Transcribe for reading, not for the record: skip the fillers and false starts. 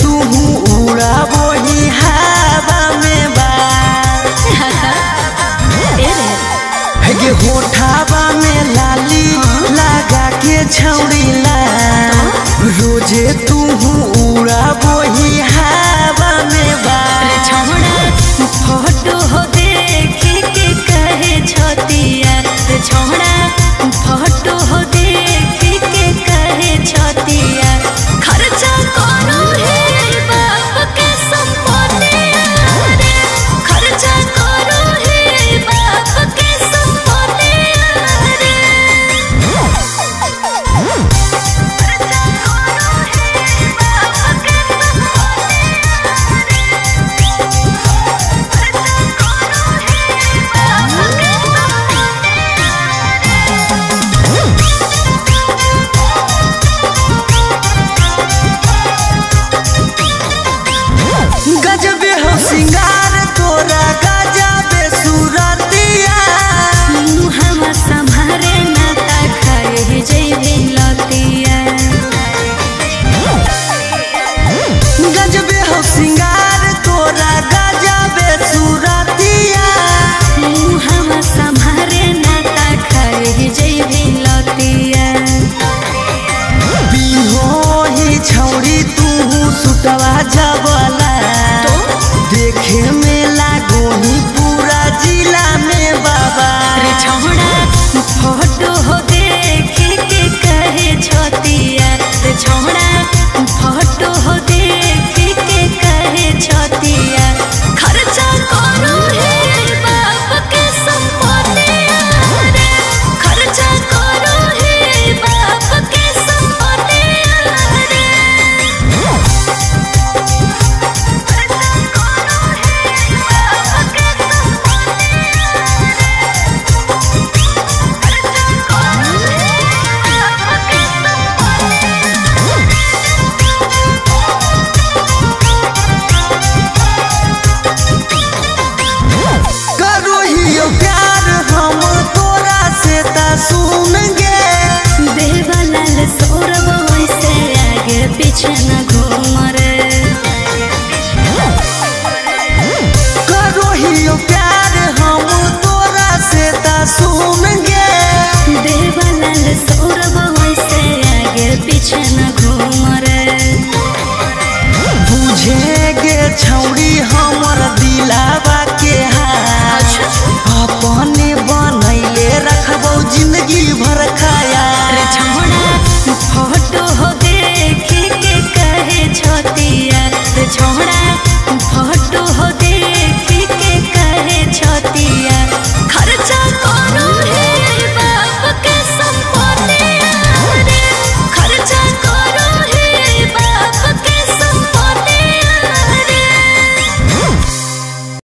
तू उड़ाबो ही हवा में बार गे होठावा में लाली लगा के छौड़ीला रोजे तू उड़ाबो ही हवा में बार फोटो हो देख के कहे छतिया छोड़ा फोटो हो देख के कहे छतिया खर्चा करो हे बाप के संपत्ति रे खर्चा करो हे बाप के संपत्ति रे खर्चा करो हे बाप के गजबे हो सिंगार तोरा गजबे सूरतिया मुहम्मा संभारे ना खाए जइबे लतिया गजबे हो सिंगार तोरा गजबे सूरतिया मुहम्मा संभारे ना खाए जइबे लतिया बिहो ही छौड़ी तू सुटवा जबला देखे में लागो ही पूरा जिला में बाबा रे छोड़ा फोटो हो देख के कहे छतिया रे छोड़ा फोटो हो देख के कहे छतिया खर्चा करो हे बाप के संपत्ति रे खर्चा करो हे बाप के संपत्ति रे करो ही प्यार हम तोरा से ता सुन गे देवलाल सौरभ वैसे आगे पीछे न घूम रे करो ही प्यार हम तोरा से ता सुन गे देवलाल सौरभ वैसे आगे पीछे न घूम रे बुझे गे छौड़ी हमर दिलावा के हाल अपने बनैले रखबो जिंदगी भर।